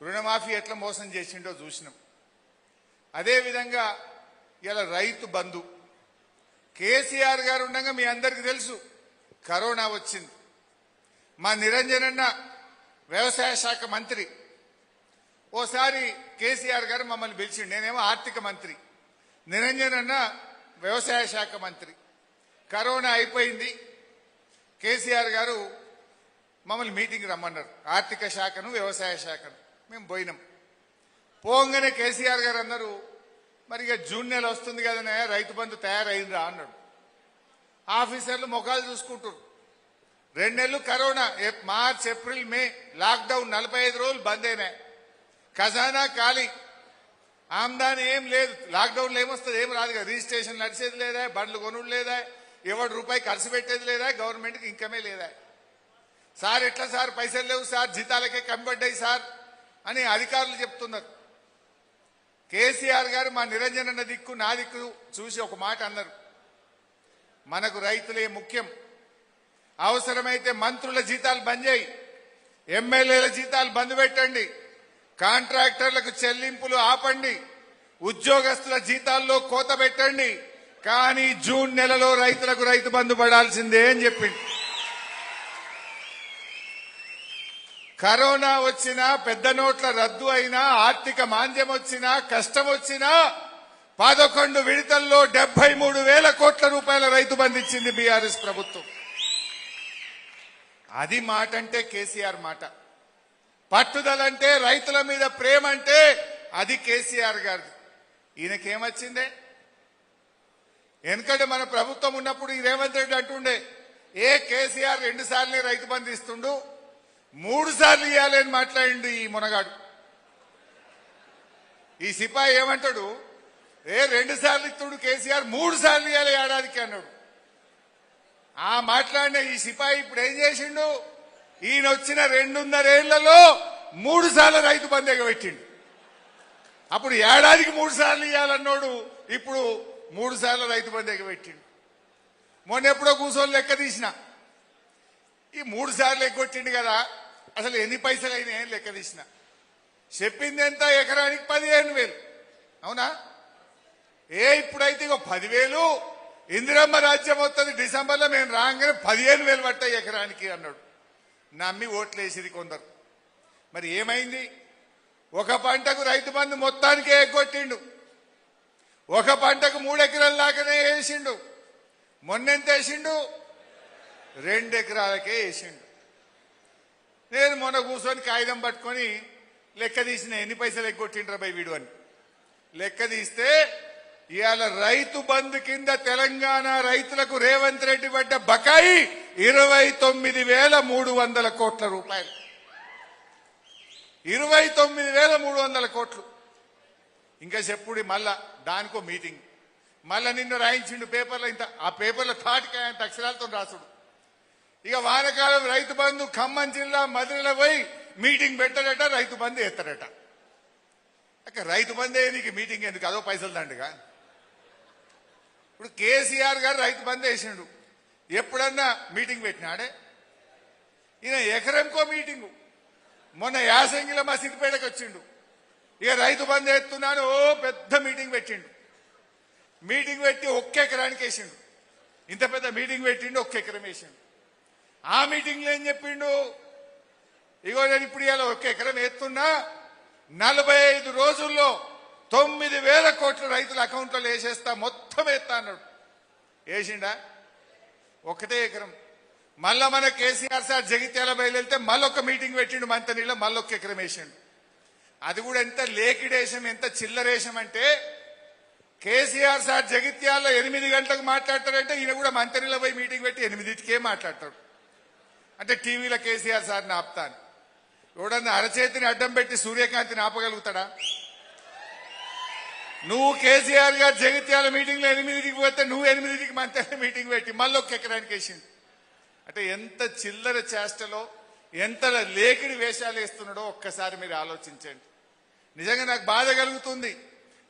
రుణమాఫీ ఎట్లా మోసం చేసిండో చూసినాం. అదేవిధంగా ఇలా రైతు బంధు కేసీఆర్ గారు ఉండగా మీ అందరికీ తెలుసు కరోనా వచ్చింది. మా నిరంజన్ అన్న వ్యవసాయ శాఖ మంత్రి. ఓసారి కేసీఆర్ గారు మమ్మల్ని పిలిచిండు. నేనేమో ఆర్థిక మంత్రి, నిరంజన్ అన్న వ్యవసాయ శాఖ మంత్రి. కరోనా అయిపోయింది. కేసీఆర్ గారు మమ్మల్ని మీటింగ్ రమ్మన్నారు, ఆర్థిక శాఖను వ్యవసాయ శాఖను. మేము పోయినాం. పోగానే కేసీఆర్ గారు అన్నారు, మరి ఇక జూన్ నెల వస్తుంది కదనే, రైతు బంధు తయారైందా అన్నాడు. ఆఫీసర్లు ముఖాలు చూసుకుంటారు. 2 నెలలు corona, March April May lockdown, 45 రోజులు బంద్ అయినాయి. ఖజానా ఖాళీ, ఆమ్దాని ఏం లేదు. లాక్డౌన్లో ఏమొస్తుంది? ఏం రాదు కదా. రిజిస్ట్రేషన్ నడిచేది లేదా, బండ్లు కొనుడు లేదా, ఎవడు రూపాయి ఖర్చు పెట్టేది లేదా, గవర్నమెంట్కి ఇన్కమే లేదా. సార్ ఎట్లా సార్, పైసలు లేవు సార్, జీతాలకే కమ్మిపడ్డాయి సార్ అని అధికారులు చెప్తున్నారు. కేసీఆర్ గారు మా నిరంజన్ అన్న దిక్కు నా దిక్కు చూసి ఒక మాట అన్నారు, మనకు రైతులే ముఖ్యం. అవసరమైతే మంత్రుల జీతాలు బంద్ చేయి, ఎమ్మెల్యేల జీతాలు బంద్ పెట్టండి, కాంట్రాక్టర్లకు చెల్లింపులు ఆపండి, ఉద్యోగస్తుల జీతాల్లో కోత పెట్టండి, కానీ జూన్ నెలలో రైతులకు రైతు బంధు పడాల్సిందే అని చెప్పింది. కరోనా వచ్చినా, పెద్ద నోట్ల రద్దు అయినా, ఆర్థిక మాంద్యం వచ్చినా, కష్టం వచ్చినా 11 విడతల్లో 73,000 కోట్ల రూపాయల రైతు బంధు ఇచ్చింది బీఆర్ఎస్ ప్రభుత్వం. అది మాట అంటే కేసీఆర్ మాట. పట్టుదలంటే, రైతుల మీద ప్రేమ అంటే అది కేసీఆర్ గారిది. ఈయనకేమొచ్చిందే? ఎందుకంటే మన ప్రభుత్వం ఉన్నప్పుడు ఈ రేవంత్ రెడ్డి అంటుండే, ఏ కేసీఆర్ 2 సార్లే రైతు బంధు ఇస్తుండు, 3 సార్లు ఇవ్వాలి అని మాట్లాడిండు ఈ మునగాడు. ఈ సిపాయి ఏమంటాడు, 2 సార్లు ఇస్తుడు కేసీఆర్, 3 సార్లు ఇవ్వాలి ఏడాదికి అన్నాడు. ఆ మాట్లాడిన ఈ సిపాయి ఇప్పుడు ఏం చేసిండు, ఈయన వచ్చిన 2.5 ఏళ్లలో 3 సార్లు రైతు బంధు ఎగబెట్టిండు. అప్పుడు ఏడాదికి 3 సార్లు ఇవ్వాలన్నాడు, ఇప్పుడు 3 సార్లు రైతు బంధు ఎగబెట్టిండు. మొన్న ఎప్పుడో కూర్చొని లెక్క తీసిన, ఈ 3 సార్లు ఎగ్గొట్టిండు కదా, అసలు ఎన్ని పైసలు అయినాయని లెక్క తీసిన. చెప్పింది ఎంత, ఎకరానికి 15,000. అవునా? ఇప్పుడైతే ఇక 10,000 ఇందిరమ్మ రాజ్యం వస్తుంది డిసెంబర్లో, మేము రాగానే 15,000 పట్టాయి ఎకరానికి అన్నాడు. నమ్మి ఓట్లేసిరి కొందరు. మరి ఏమైంది? ఒక పంటకు రైతు బంధు మొత్తానికే ఎగ్గొట్టిండు. ఒక పంటకు 3 ఎకరాల దాకానే వేసిండు. మొన్నెంత వేసిండు? 2 ఎకరాలకే వేసిండు. నేను మొన్న కూర్చొని కాగితం పట్టుకొని లెక్క తీసిన, ఎన్ని పైసలు ఎగ్గొట్టిండ్రా బై వీడు అని. లెక్క తీస్తే ఇవాళ రైతు బంధు కింద తెలంగాణ రైతులకు రేవంత్ రెడ్డి పడ్డ బకాయి 29,300 కోట్ల రూపాయలు. 29,300 కోట్లు. ఇంకా చెప్పుడు మళ్ళా దానికో మీటింగ్. మళ్ళా నిన్న రాయించిండు పేపర్లో, ఇంత ఆ పేపర్లో తాటికాయ అంత అక్షరాలతో రాసుడు. ఇక వానకాలం రైతు బంధు ఖమ్మం జిల్లా మధురలో పోయి మీటింగ్ పెట్టాడట, రైతు బంధు ఎత్తాడట. అక్క రైతు బంధే నీకు మీటింగ్ ఎందుకు, అదో పైసలు దండగా. ఇప్పుడు కేసీఆర్ గారు రైతు బంధు వేసిండు, ఎప్పుడన్నా మీటింగ్ పెట్టినాడే. ఈయన ఎకరంకో మీటింగు. మొన్న యాసంగిలో మా సిద్దిపేటకు వచ్చిండు, ఇక రైతు బంధు ఎత్తున్నాను, పెద్ద మీటింగ్ పెట్టిండు. మీటింగ్ పెట్టి 1 ఎకరానికి వేసిండు. ఇంత పెద్ద మీటింగ్ పెట్టిండు, 1 ఎకరం వేసిండు. ఆ మీటింగ్ లో ఏం చెప్పిండు, ఇగో నేను ఇప్పుడు ఇలా 1 ఎకరం ఎత్తున్నా, 45 రోజుల్లో 9,000 కోట్ల రైతుల అకౌంట్లో వేసేస్తా, మొత్తం ఎత్తా అన్నాడు. వేసిండా? 1 ఎకరం. మళ్ళా మన కేసీఆర్ సార్ జగిత్యాల బయలుదేరితే మళ్ళొక మీటింగ్ పెట్టిండు మంతనీలో, మళ్ళొక ఎకరం వేసిండు. అది కూడా ఎంత లేకిడేశం, ఎంత చిల్లరేశం అంటే, కేసీఆర్ సార్ జగిత్యాలలో 8 గంటలకు మాట్లాడతాడంటే ఈయన కూడా మంతనీలో పోయి మీటింగ్ పెట్టి 8కే మాట్లాడతాడు. అంటే టీవీలో కేసీఆర్ సార్ని ఆపుతాను. ఎవడన్నా అరచేతిని అడ్డం పెట్టి సూర్యకాంతిని ఆపగలుగుతాడా? నువ్వు కేసీఆర్ గారు జగిత్యాల మీటింగ్ లో 8కి పోతే నువ్వు 8కి మంత్రి మీటింగ్ పెట్టి మళ్ళీ 1 ఎకరానికి వేసింది. అంటే ఎంత చిల్లర చేష్టలో, ఎంత లేకిడి వేషాలు వేస్తున్నాడో ఒక్కసారి మీరు ఆలోచించండి. నిజంగా నాకు బాధ కలుగుతుంది.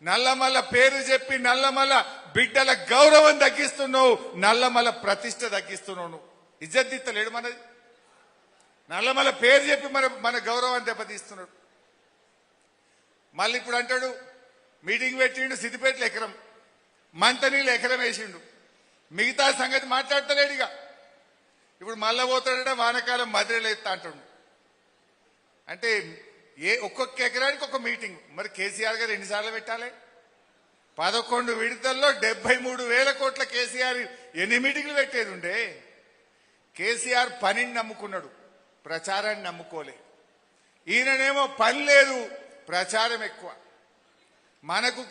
నల్లమల్ల పేరు చెప్పి నల్లమల్ల బిడ్డల గౌరవం తగ్గిస్తున్నావు, నల్లమల్ల ప్రతిష్ట తగ్గిస్తున్నావు. నువ్వు ఇజ్జత్ లేడు మనది. నల్లమల్ల పేరు చెప్పి మన గౌరవాన్ని దెబ్బతీస్తున్నాడు. మళ్ళీ ఇప్పుడు అంటాడు మీటింగ్ పెట్టిండు సిద్దిపేటలో ఎకరం, మంతనీళ్ళు ఎకరం వేసిండు, మిగతా సంగతి మాట్లాడతలేడుగా. ఇప్పుడు మళ్ళా పోతాడట వానకాలం మధ్యలో ఎత్తా అంటాడు. అంటే ఒక్కొక్క ఎకరానికి ఒక మీటింగ్. మరి కేసీఆర్ గారు ఎన్నిసార్లు పెట్టాలి? 11 విడతల్లో 73,000 కోట్ల కేసీఆర్ ఎన్ని మీటింగ్లు పెట్టేది ఉండే? కేసీఆర్ పనిని నమ్ముకున్నాడు, ప్రచారాన్ని నమ్ముకోలే. ఈయననేమో పని లేదు, ప్రచారం ఎక్కువ. మనకు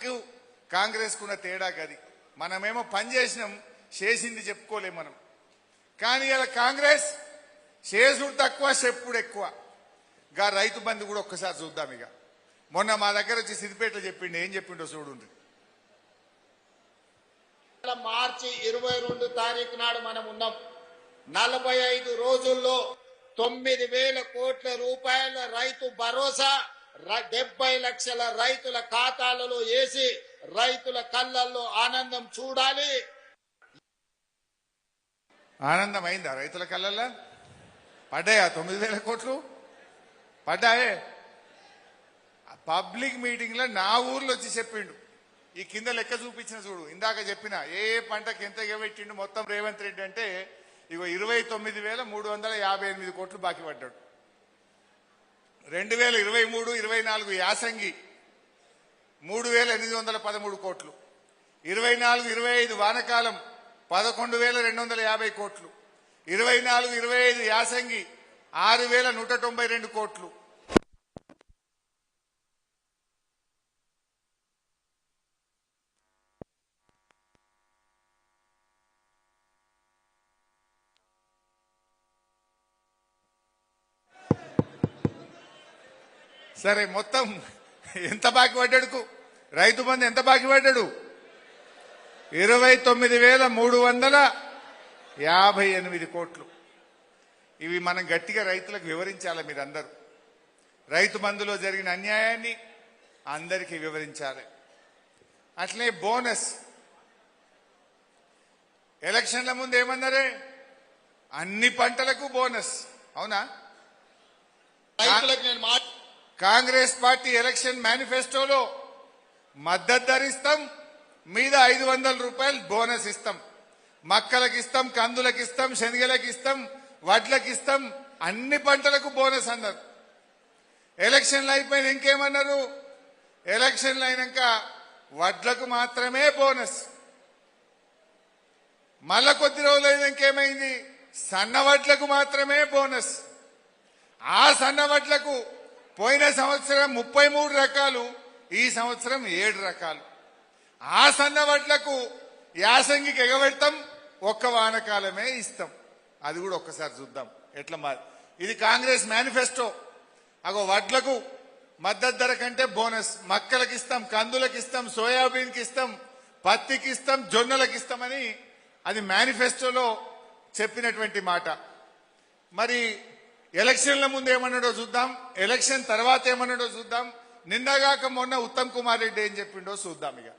కాంగ్రెస్ కున్న తేడా గది. మనమేమో పని చేసినాం, చేసింది చెప్పుకోలేం మనం. కానీ ఇలా కాంగ్రెస్ చేసుడు తక్కువ, చెప్పుడు ఎక్కువ. గా రైతు బంధు కూడా ఒక్కసారి చూద్దాం. ఇక మొన్న మా దగ్గర వచ్చి సిద్దిపేటలో చెప్పిండు, ఏం చెప్పిండో చూడండి. మార్చి 22 తారీఖు నాడు మనం ఉన్నాం. 45 రోజుల్లో 9,000 కోట్ల రూపాయల రైతు భరోసా 70 లక్షల రైతుల ఖాతాలలో వేసి రైతుల కళ్ళల్లో ఆనందం చూడాలి. ఆనందం అయిందా? రైతుల కళ్ళల్లో పడ్డాయా? 9,000 కోట్లు పడ్డాయే. పబ్లిక్ మీటింగ్ లో నా ఊర్లో వచ్చి చెప్పిండు. ఈ కింద లెక్క చూపించిన చూడు, ఇందాక చెప్పిన ఏ పంటకి ఎంత పెట్టిండు మొత్తం రేవంత్ రెడ్డి అంటే ఇగో 29,358 కోట్లు బాకీ పడ్డాడు. 2023-24 యాసంగి 3,813 కోట్లు, 24-25 వానకాలం 11,250 కోట్లు, 24-25 యాసంగి 6,192 కోట్లు. సరే, మొత్తం ఎంత బాకీ పడ్డాడుకు? రైతు బంధు ఎంత బాకీ పడ్డాడు? 29,358 కోట్లు. ఇవి మనం గట్టిగా రైతులకు వివరించాలి. మీరందరూ రైతు బంధులో జరిగిన అన్యాయాన్ని అందరికీ వివరించాలి. అట్లే బోనస్ ఎలక్షన్ల ముందు ఏమన్నారే? అన్ని పంటలకు బోనస్. అవునా? రైతులకు నేను కాంగ్రెస్ పార్టీ ఎలక్షన్ మేనిఫెస్టోలో మద్దతు ధర ఇస్తాం, మీద 500 రూపాయలు బోనస్ ఇస్తాం, మక్కలకు ఇస్తాం, కందులకు ఇస్తాం, శనగలకు ఇస్తాం, వడ్లకు ఇస్తాం, అన్ని పంటలకు బోనస్ అన్నారు. ఎలక్షన్లు అయిపోయిన ఇంకేమన్నారు? ఎలక్షన్లు అయినాక వడ్లకు మాత్రమే బోనస్. మళ్ళా కొద్ది రోజులు అయినా ఇంకేమైంది? సన్న వడ్లకు మాత్రమే బోనస్. ఆ సన్న వడ్లకు పోయిన సంవత్సరం 33 రకాలు, ఈ సంవత్సరం 7 రకాలు. ఆ సన్న వడ్లకు యాసంగికి ఎగబెడతాం, ఒక్క వానకాలమే ఇస్తాం. అది కూడా ఒక్కసారి చూద్దాం ఎట్లా మారి. ఇది కాంగ్రెస్ మేనిఫెస్టో. అగో వడ్లకు మద్దతు ధర కంటే బోనస్, మక్కలకు ఇస్తాం, కందులకు ఇస్తాం, సోయాబీన్కి ఇస్తాం, పత్తికి ఇస్తాం, జొన్నలకు ఇస్తామని అది మేనిఫెస్టోలో చెప్పినటువంటి మాట. మరి ఎలక్షన్ల ముందు ఏమన్నాడో చూద్దాం, ఎలక్షన్ తర్వాత ఏమన్నాడో చూద్దాం. నిన్నగాక మొన్న ఉత్తమ్ కుమార్ రెడ్డి ఏం చెప్పిండో చూద్దాం. ఇక